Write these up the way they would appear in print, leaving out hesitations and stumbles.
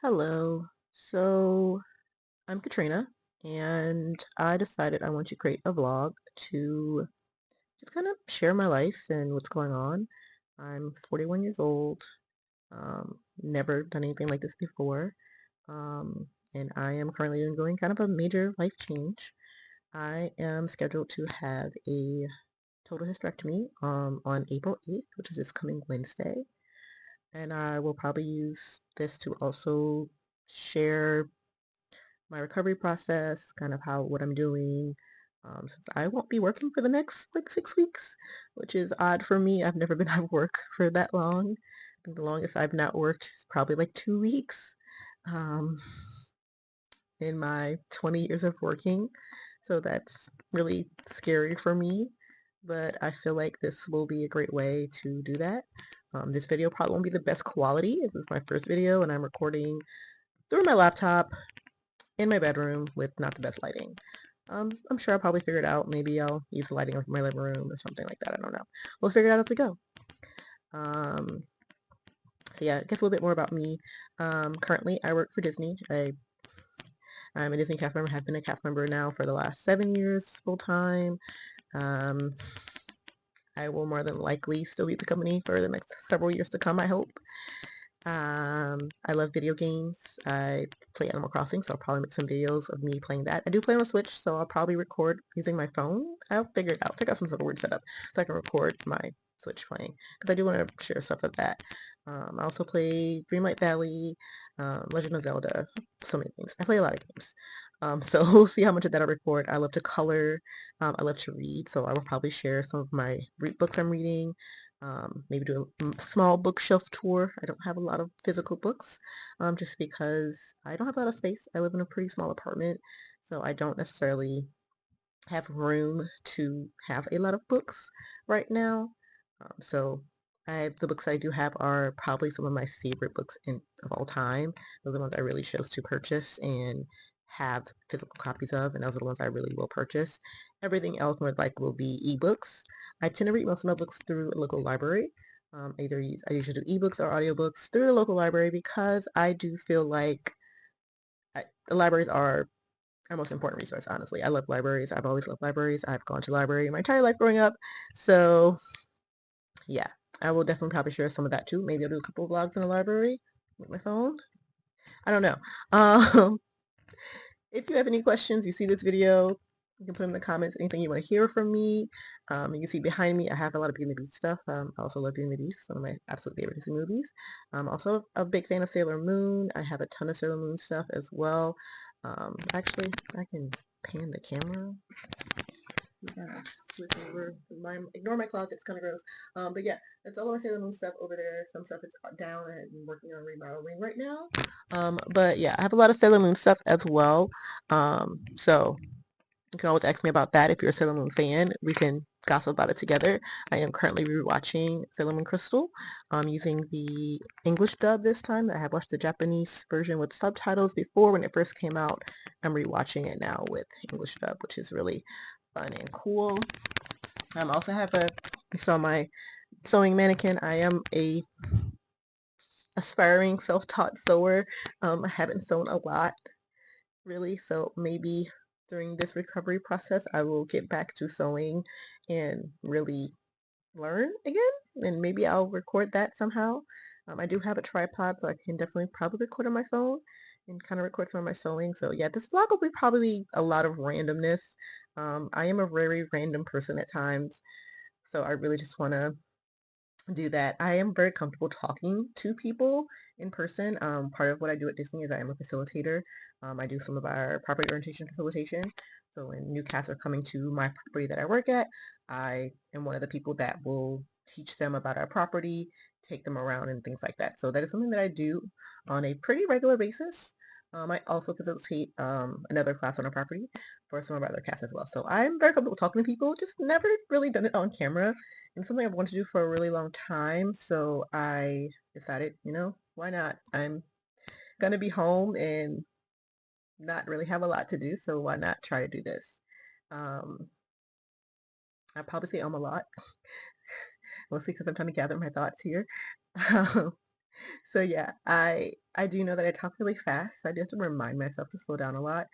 Hello. So I'm Katrina, and I decided I want to create a vlog to just kind of share my life and what's going on. I'm 41 years old, never done anything like this before, and I am currently undergoing kind of a major life change. I am scheduled to have a total hysterectomy on April 8th, which is this coming Wednesday, and I will probably use this to also share my recovery process, kind of how what I'm doing, since I won't be working for the next like 6 weeks, which is odd for me. I've never been out of work for that long. I think the longest I've not worked is probably like 2 weeks um, in my 20 years of working. So that's really scary for me, but I feel like this will be a great way to do that. This video probably won't be the best quality. This is my first video and I'm recording through my laptop in my bedroom with not the best lighting. I'm sure I'll probably figure it out. Maybe I'll use the lighting of my living room or something like that. I don't know. We'll figure it out as we go. Um, so yeah, I guess a little bit more about me. Currently, I work for Disney. I'm a Disney cast member. Have been a cast member now for the last 7 years full time. Um, I will more than likely still be at the company for the next several years to come, I hope. I love video games. I play Animal Crossing, so I'll probably make some videos of me playing that. I do play on a Switch, so I'll probably record using my phone. I'll figure it out. Figure out some sort of weird setup so I can record my Switch playing because I do want to share stuff of that. I also play Dreamlight Valley, Legend of Zelda, so many things. I play a lot of games. So we'll see how much of that I record. I love to color. I love to read, so I will probably share some of my books I'm reading. Maybe do a small bookshelf tour. I don't have a lot of physical books, just because I don't have a lot of space. I live in a pretty small apartment, so I don't necessarily have room to have a lot of books right now. So the books I do have are probably some of my favorite books of all time. Those are the ones I really chose to purchase and have physical copies of, and those are the ones I really will purchase. Everything else more like will be ebooks. I tend to read most of my books through a local library. I usually do ebooks or audiobooks through the local library because I do feel like the libraries are our most important resource, honestly. I love libraries. I've always loved libraries. I've gone to library my entire life growing up. So yeah, I will definitely probably share some of that too. Maybe I'll do a couple of vlogs in the library with my phone. I don't know. Um, if you have any questions, you see this video, you can put in the comments anything you want to hear from me. You can see behind me, I have a lot of Beauty and the Beast stuff. I also love Beauty and the Beast, one of my absolute favorite Disney movies. I'm also a big fan of Sailor Moon. I have a ton of Sailor Moon stuff as well. Actually, I can pan the camera. Switch over. Ignore my closet, it's kind of gross. But yeah, that's all of my Sailor Moon stuff over there. Some stuff is down and I'm working on remodeling right now. But yeah, I have a lot of Sailor Moon stuff as well. So you can always ask me about that if you're a Sailor Moon fan. We can gossip about it together. I am currently rewatching Sailor Moon Crystal using the English dub this time. I have watched the Japanese version with subtitles before when it first came out. I'm rewatching it now with English dub, which is really fun and cool. Also have you saw my sewing mannequin. I am a aspiring self-taught sewer. I haven't sewn a lot really, so maybe during this recovery process I will get back to sewing and really learn again, and maybe I'll record that somehow. I do have a tripod, so I can definitely probably record on my phone and kind of record some of my sewing. So yeah, this vlog will be probably a lot of randomness. I am a very random person at times, so I really just want to do that. I am very comfortable talking to people in person. Part of what I do at Disney is I am a facilitator. I do some of our property orientation facilitation. So when new cats are coming to my property that I work at, I am one of the people that will teach them about our property, take them around and things like that. So that is something that I do on a pretty regular basis. I also facilitate another class on our property for some of our other cats as well. So I'm very comfortable talking to people, just never really done it on camera. And something I've wanted to do for a really long time, so I decided, why not? I'm gonna be home and not really have a lot to do, so why not try to do this? Um, I probably say a lot, mostly because I'm trying to gather my thoughts here. So yeah, I do know that I talk really fast. I do have to remind myself to slow down a lot.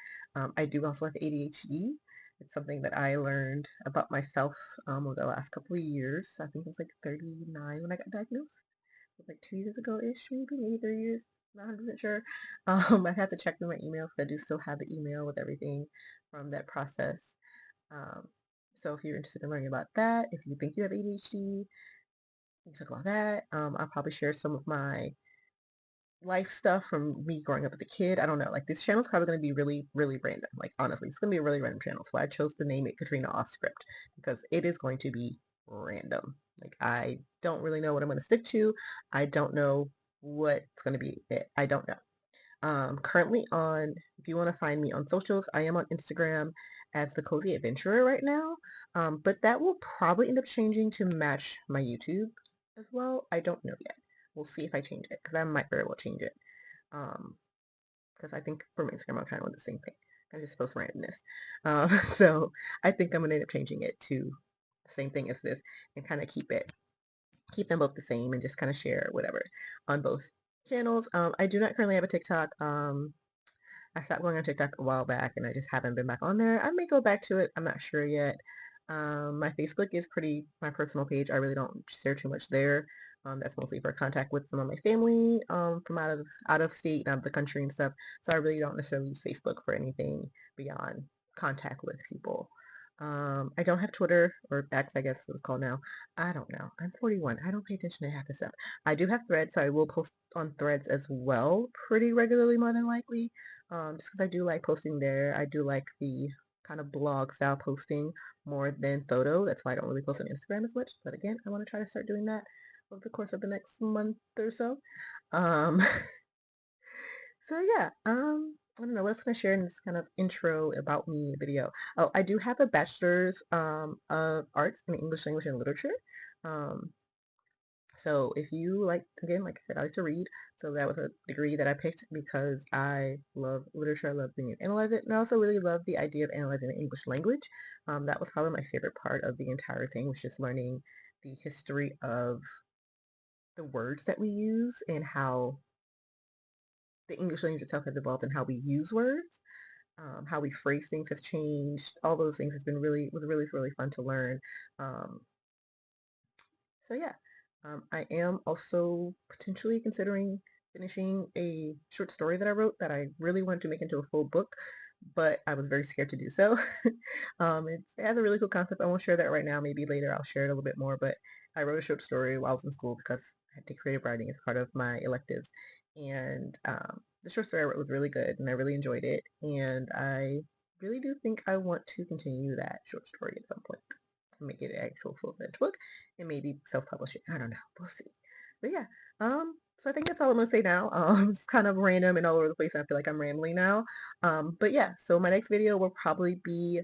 I do also have ADHD. It's something that I learned about myself over the last couple of years. I think it was like 39 when I got diagnosed. It was like 2 years ago-ish, maybe 3 years. Not 100% sure. I have to check through my email because I do still have the email with everything from that process. Um, so if you're interested in learning about that, if you think you have ADHD, you can talk about that. I'll probably share some of my life stuff from me growing up as a kid. I don't know. Like this channel is probably going to be really, really random. Like honestly, it's going to be a really random channel. So I chose to name it Katrina Off Script because it is going to be random. Like I don't really know what I'm going to stick to. I don't know what's going to be it. I don't know. Currently on, if you want to find me on socials, I am on Instagram as the Cozy Adventurer right now. But that will probably end up changing to match my YouTube as well. I don't know yet. We'll see if I change it because I might very well change it. Um, because I think from Instagram I'm kind of on the same thing. I just post randomness. So I think I'm gonna end up changing it to the same thing as this and kind of keep them both the same and just kind of share whatever on both channels. I do not currently have a TikTok. I stopped going on TikTok a while back and I just haven't been back on there. I may go back to it. I'm not sure yet. My Facebook is pretty my personal page. I really don't share too much there. That's mostly for contact with some of my family from out of state and out of the country and stuff. So I really don't necessarily use Facebook for anything beyond contact with people. I don't have Twitter or X, I guess it's called now. I don't know. I'm 41. I don't pay attention to half the stuff. I do have Threads, so I will post on Threads as well, pretty regularly, more than likely. Just because I do like posting there. I do like the kind of blog style posting more than photo. That's why I don't really post on Instagram as much. But again, I want to try to start doing that over the course of the next month or so. Um, so yeah, I don't know what else can I share in this kind of intro about me video. Oh, I do have a bachelor's of arts in English language and literature. Um, so if you like, again, like I said, I like to read. So that was a degree that I picked because I love literature. I love being able to analyze it. And I also really love the idea of analyzing the English language. That was probably my favorite part of the entire thing was just learning the history of the words that we use and how the English language itself has evolved and how we use words. How we phrase things has changed. All those things has been was really, really fun to learn. Um, So yeah, I am also potentially considering finishing a short story that I wrote that I really wanted to make into a full book, but I was very scared to do so. It has a really cool concept. I won't share that right now. Maybe later I'll share it a little bit more, but I wrote a short story while I was in school because I had to creative writing as part of my electives. And the short story I wrote was really good and I really enjoyed it. And I really do think I want to continue that short story at some point to make it an actual full-fledged book and maybe self-publish it. I don't know. We'll see. But yeah, so I think that's all I'm gonna say now. It's kind of random and all over the place. I feel like I'm rambling now. But yeah, so my next video will probably be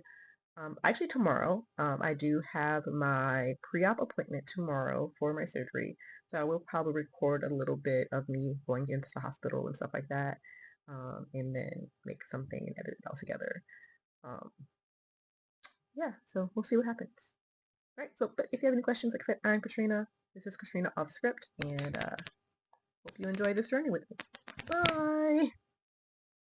actually tomorrow. I do have my pre-op appointment tomorrow for my surgery. So I will probably record a little bit of me going into the hospital and stuff like that. And then make something and edit it all together. Um, yeah, so we'll see what happens. Right, so but if you have any questions, like I said, I'm Katrina. This is Katrina off script, and hope you enjoy this journey with me. Bye!